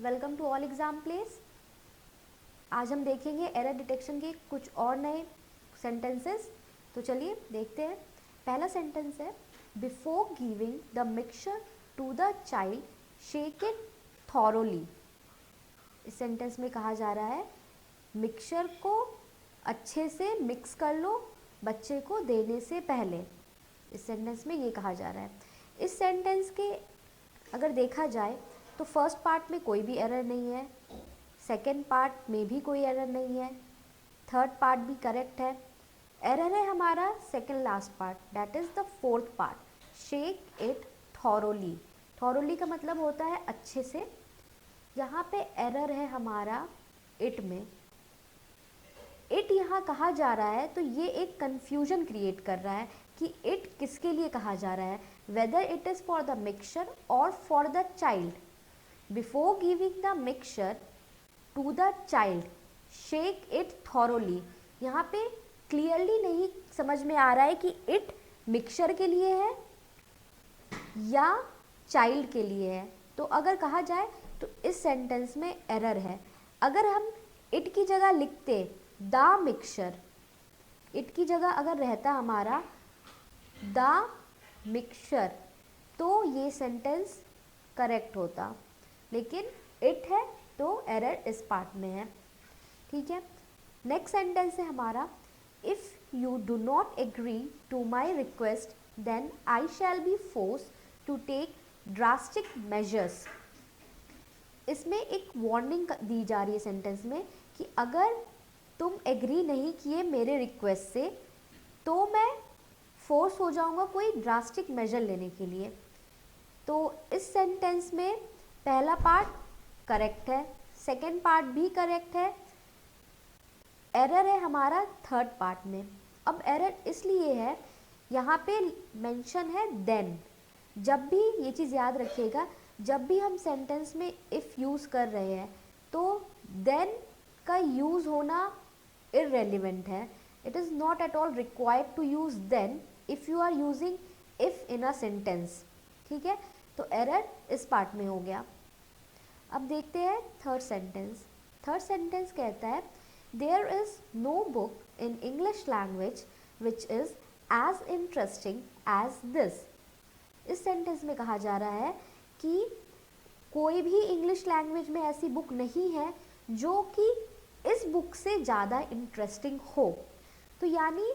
Welcome to all exam place. आज हम देखेंगे एरर डिटेक्शन के कुछ और नए सेंटेंसेस। तो चलिए देखते हैं। पहला सेंटेंस है, before giving the mixture to the child shake it thoroughly. इस सेंटेंस में कहा जा रहा है मिक्सचर को अच्छे से मिक्स कर लो बच्चे को देने से पहले। इस सेंटेंस में ये कहा जा रहा है। इस सेंटेंस के अगर देखा जाए तो फर्स्ट पार्ट में कोई भी एरर नहीं है, सेकेंड पार्ट में भी कोई एरर नहीं है, थर्ड पार्ट भी करेक्ट है। एरर है हमारा second last part, that is the fourth part, shake it thoroughly. Thoroughly का मतलब होता है अच्छे से। यहाँ पे एरर है हमारा इट में। इट यहाँ कहा जा रहा है तो ये एक कन्फ्यूजन क्रिएट कर रहा है कि इट किसके लिए कहा जा रहा है, whether it is for the mixture और for the child. Before giving the mixture to the child shake it thoroughly. यहाँ पे क्लियरली नहीं समझ में आ रहा है कि इट मिक्सचर के लिए है या चाइल्ड के लिए है। तो अगर कहा जाए तो इस सेंटेंस में एरर है। अगर हम इट की जगह लिखते द मिक्सचर, इट की जगह अगर रहता हमारा द मिक्सचर तो ये सेंटेंस करेक्ट होता, लेकिन इट है तो एरर इस पार्ट में है। ठीक है। नेक्स्ट सेंटेंस है हमारा, if you do not agree to my request then I shall be force to take drastic measures. इसमें एक वार्निंग दी जा रही है सेंटेंस में कि अगर तुम एग्री नहीं किए मेरे रिक्वेस्ट से तो मैं फोर्स हो जाऊंगा कोई ड्रास्टिक मेजर लेने के लिए। तो इस सेंटेंस में पहला पार्ट करेक्ट है, सेकेंड पार्ट भी करेक्ट है। एरर है हमारा थर्ड पार्ट में। अब एरर इसलिए है, यहाँ पे मेंशन है देन। जब भी ये चीज़ याद रखिएगा, जब भी हम सेंटेंस में इफ़ यूज़ कर रहे हैं तो देन का यूज़ होना इररेलेवेंट है। It is not at all required to use then if you are using if in a sentence. ठीक है। तो एरर इस पार्ट में हो गया। अब देखते हैं थर्ड सेंटेंस। थर्ड सेंटेंस कहता है, there is no book in English language which is as interesting as this. इस सेंटेंस में कहा जा रहा है कि कोई भी इंग्लिश लैंग्वेज में ऐसी बुक नहीं है जो कि इस बुक से ज़्यादा इंटरेस्टिंग हो। तो यानी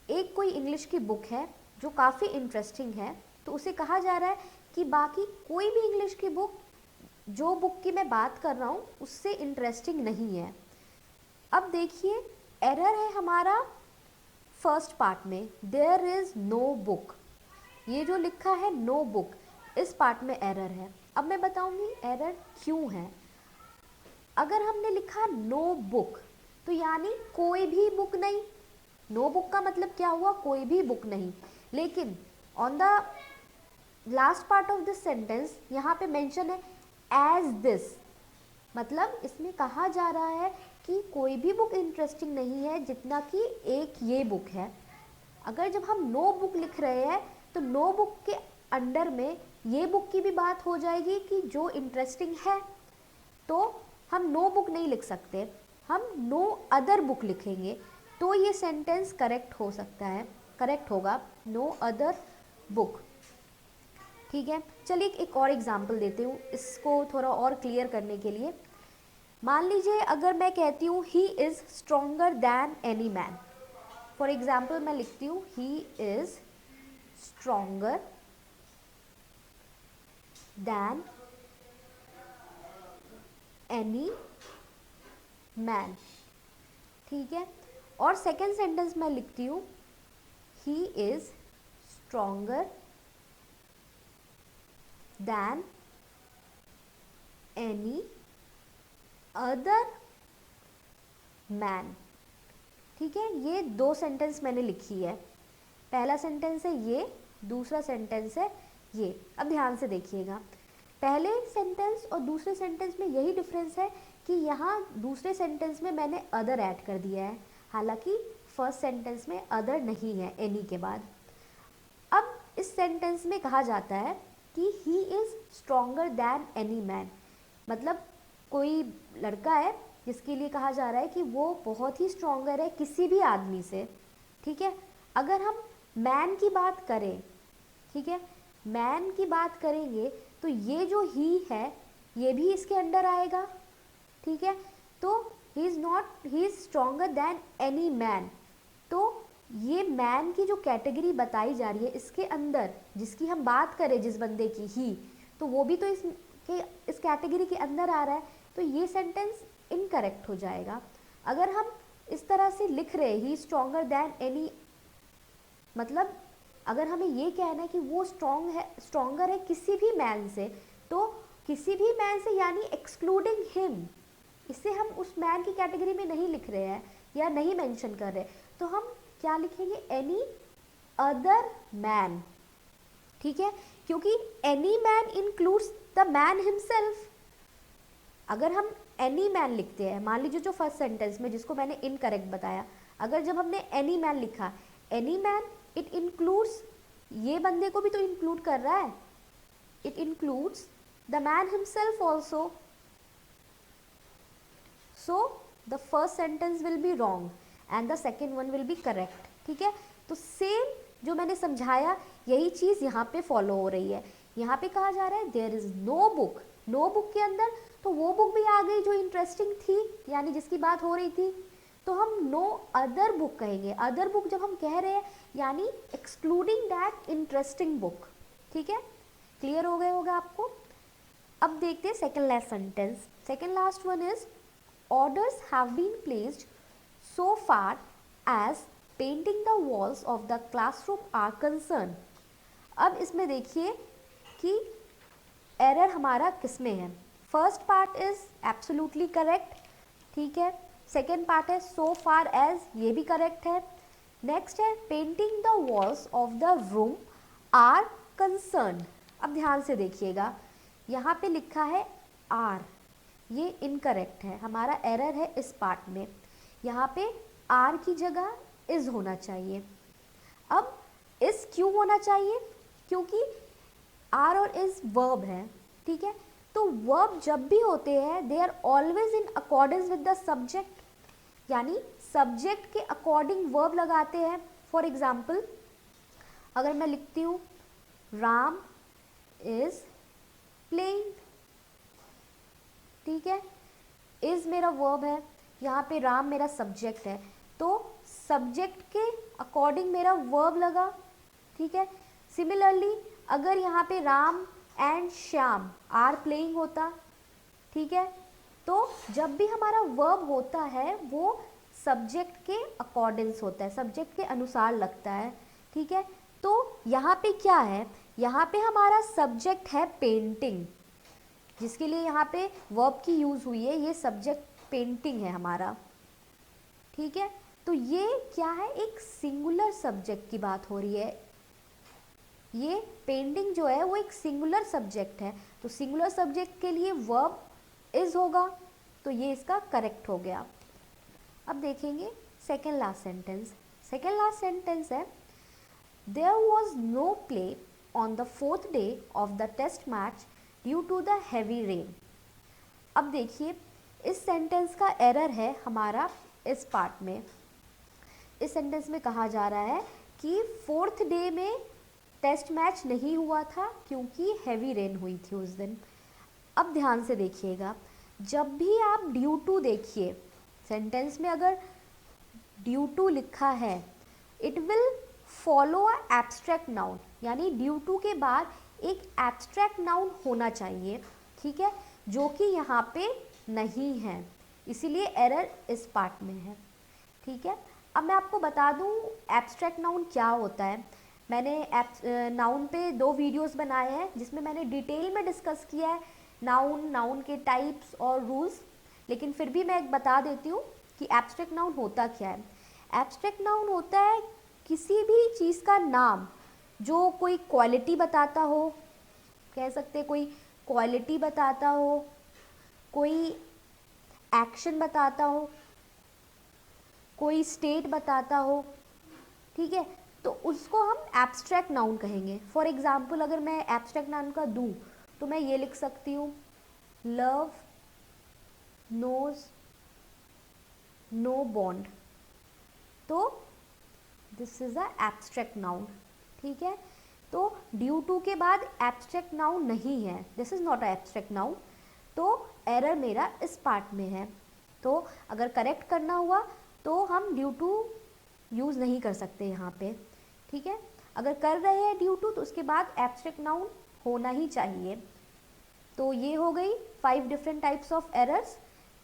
एक कोई इंग्लिश की बुक है जो काफ़ी इंटरेस्टिंग है तो उसे कहा जा रहा है कि बाकी कोई भी इंग्लिश की बुक जो बुक की मैं बात कर रहा हूँ उससे इंटरेस्टिंग नहीं है। अब देखिए एरर है हमारा फर्स्ट पार्ट में, देयर इज़ नो बुक। ये जो लिखा है नो बुक, इस पार्ट में एरर है। अब मैं बताऊंगी एरर क्यों है। अगर हमने लिखा नो बुक तो यानी कोई भी बुक नहीं। नो बुक का मतलब क्या हुआ, कोई भी बुक नहीं। लेकिन on the last part of this sentence यहाँ पे मेंशन है एज दिस, मतलब इसमें कहा जा रहा है कि कोई भी बुक इंटरेस्टिंग नहीं है जितना कि एक ये बुक है। अगर जब हम नो बुक लिख रहे हैं तो नो बुक के अंडर में ये बुक की भी बात हो जाएगी कि जो इंटरेस्टिंग है, तो हम नो बुक नहीं लिख सकते, हम नो अदर बुक लिखेंगे तो ये सेंटेंस करेक्ट हो सकता है, करेक्ट होगा नो अदर बुक। ठीक है। चलिए एक और एग्जाम्पल देती हूँ इसको थोड़ा और क्लियर करने के लिए। मान लीजिए अगर मैं कहती हूँ he is stronger than any man. For example मैं लिखती हूँ he is stronger than any man. ठीक है। और सेकेंड सेंटेंस मैं लिखती हूँ he is stronger than any other man. ठीक है। ये दो सेंटेंस मैंने लिखी है। पहला सेंटेंस है ये, दूसरा सेंटेंस है ये। अब ध्यान से देखिएगा, पहले सेंटेंस और दूसरे सेंटेंस में यही डिफरेंस है कि यहाँ दूसरे सेंटेंस में मैंने अदर ऐड कर दिया है, हालांकि फर्स्ट सेंटेंस में अदर नहीं है एनी के बाद। अब इस सेंटेंस में कहा जाता है कि he is stronger than any man, मतलब कोई लड़का है जिसके लिए कहा जा रहा है कि वो बहुत ही स्ट्रॉन्गर है किसी भी आदमी से, ठीक है। अगर हम मैन की बात करें, ठीक है, मैन की बात करेंगे तो ये जो ही है ये भी इसके अंडर आएगा, ठीक है। तो he is stronger than any man. तो ये मैन की जो कैटेगरी बताई जा रही है इसके अंदर जिसकी हम बात करें, जिस बंदे की ही, तो वो भी तो इस कैटेगरी के अंदर आ रहा है, तो ये सेंटेंस इनकरेक्ट हो जाएगा। अगर हम इस तरह से लिख रहे ही स्ट्रॉन्गर देन एनी, मतलब अगर हमें ये कहना है कि वो स्ट्रॉन्गर है किसी भी मैन से, तो किसी भी मैन से यानी एक्सक्लूडिंग हिम, इससे हम उस मैन की कैटेगरी में नहीं लिख रहे हैं या नहीं मेंशन कर रहे, तो हम क्या लिखेंगे, एनी अदर मैन, ठीक है, क्योंकि any man includes the man himself. अगर हम एनी मैन लिखते हैं, मान लीजिए जो फर्स्ट सेंटेंस में जिसको मैंने इनकरेक्ट बताया, अगर जब हमने एनी मैन लिखा, एनी मैन इट इंक्लूड्स, ये बंदे को भी तो इंक्लूड कर रहा है, it includes the man himself also, so the first sentence will be wrong and the second one will be correct, ठीक है। तो सेम जो मैंने समझाया यही चीज़ यहाँ पे फॉलो हो रही है। यहाँ पे कहा जा रहा है there is no book, no book के अंदर तो वो बुक भी आ गई जो इंटरेस्टिंग थी, यानी जिसकी बात हो रही थी, तो हम नो अदर बुक कहेंगे। अदर बुक जब हम कह रहे हैं यानी एक्सक्लूडिंग दैट इंटरेस्टिंग बुक, ठीक है। क्लियर हो गए होगा आपको। अब देखते हैं second last sentence. Second last one is orders have been placed so far as painting the walls of the classroom are concerned। अब इसमें देखिए कि एरर हमारा किस में है। First part is absolutely correct, ठीक है। सेकेंड पार्ट है so far as, ये भी करेक्ट है। नेक्स्ट है painting the walls of the room are concern. अब ध्यान से देखिएगा, यहाँ पे लिखा है आर, ये इनकरेक्ट है, हमारा एरर है इस पार्ट में। यहाँ पे आर की जगह इज होना चाहिए। अब इज क्यों होना चाहिए, क्योंकि आर और इज वर्ब है, ठीक है। तो वर्ब जब भी होते हैं they are always in accordance with the subject, यानी सब्जेक्ट के अकॉर्डिंग वर्ब लगाते हैं। फॉर एग्जाम्पल अगर मैं लिखती हूँ राम इज प्लेइंग, ठीक है, इज मेरा वर्ब है, यहाँ पे राम मेरा सब्जेक्ट है, तो सब्जेक्ट के अकॉर्डिंग मेरा वर्ब लगा, ठीक है। सिमिलरली अगर यहाँ पे Ram and Shyam are playing होता, ठीक है, तो जब भी हमारा वर्ब होता है वो सब्जेक्ट के अकॉर्डेंस होता है, सब्जेक्ट के अनुसार लगता है, ठीक है। तो यहाँ पे क्या है, यहाँ पे हमारा सब्जेक्ट है पेंटिंग, जिसके लिए यहाँ पे वर्ब की यूज़ हुई है, ये सब्जेक्ट पेंटिंग है हमारा, ठीक है। तो ये क्या है, एक सिंगुलर सब्जेक्ट की बात हो रही है, ये पेंटिंग जो है वो एक सिंगुलर सब्जेक्ट है, तो सिंगुलर सब्जेक्ट के लिए वर्ब इज होगा, तो ये इसका करेक्ट हो गया। अब देखेंगे second last sentence. Second last sentence है there was no play on the 4th day of the test match due to the heavy rain. अब देखिए इस सेंटेंस का एरर है हमारा इस पार्ट में। इस सेंटेंस में कहा जा रहा है कि 4th डे में टेस्ट मैच नहीं हुआ था क्योंकि हैवी रेन हुई थी उस दिन। अब ध्यान से देखिएगा, जब भी आप ड्यू टू देखिए सेंटेंस में, अगर ड्यू टू लिखा है it will follow a abstract noun, यानी ड्यू टू के बाद एक एब्स्ट्रैक्ट नाउन होना चाहिए, ठीक है, जो कि यहाँ पे नहीं है, इसीलिए एरर इस पार्ट में है, ठीक है। अब मैं आपको बता दूँ एब्स्ट्रैक्ट नाउन क्या होता है। मैंने नाउन पे 2 वीडियोस बनाए हैं जिसमें मैंने डिटेल में डिस्कस किया है नाउन के टाइप्स और रूल्स, लेकिन फिर भी मैं एक बता देती हूँ कि एब्स्ट्रैक्ट नाउन होता क्या है। एब्स्ट्रैक्ट नाउन होता है किसी भी चीज़ का नाम जो कोई क्वालिटी बताता हो, कह सकते कोई क्वालिटी बताता हो, कोई एक्शन बताता हो, कोई स्टेट बताता हो, ठीक है, तो उसको हम एब्स्ट्रैक्ट नाउन कहेंगे। फॉर एग्जाम्पल अगर मैं एब्स्ट्रैक्ट नाउन का दूँ तो मैं ये लिख सकती हूँ लव नोज, नो बॉन्ड, तो this is a abstract noun, ठीक है। तो ड्यू टू के बाद एब्स्ट्रैक्ट नाउन नहीं है, this is not a abstract noun, तो एरर मेरा इस पार्ट में है। तो अगर करेक्ट करना हुआ तो हम ड्यू टू यूज़ नहीं कर सकते यहाँ पे, ठीक है। अगर कर रहे हैं ड्यू टू तो उसके बाद एब्स्ट्रैक्ट नाउन होना ही चाहिए। तो ये हो गई 5 डिफरेंट टाइप्स ऑफ एरर्स,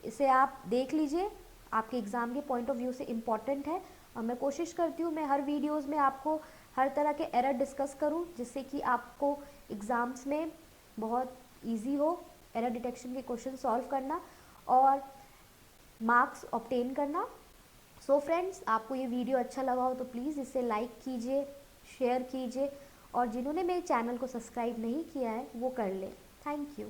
इसे आप देख लीजिए, आपके एग्ज़ाम के पॉइंट ऑफ व्यू से इम्पॉर्टेंट है। और मैं कोशिश करती हूँ मैं हर वीडियोस में आपको हर तरह के एरर डिस्कस करूँ, जिससे कि आपको एग्ज़ाम्स में बहुत इजी हो एरर डिटेक्शन के क्वेश्चन सॉल्व करना और मार्क्स ऑब्टेन करना। सो फ्रेंड्स, आपको ये वीडियो अच्छा लगा हो तो प्लीज़ इसे लाइक कीजिए, शेयर कीजिए, और जिन्होंने मेरे चैनल को सब्सक्राइब नहीं किया है वो कर लें। Thank you.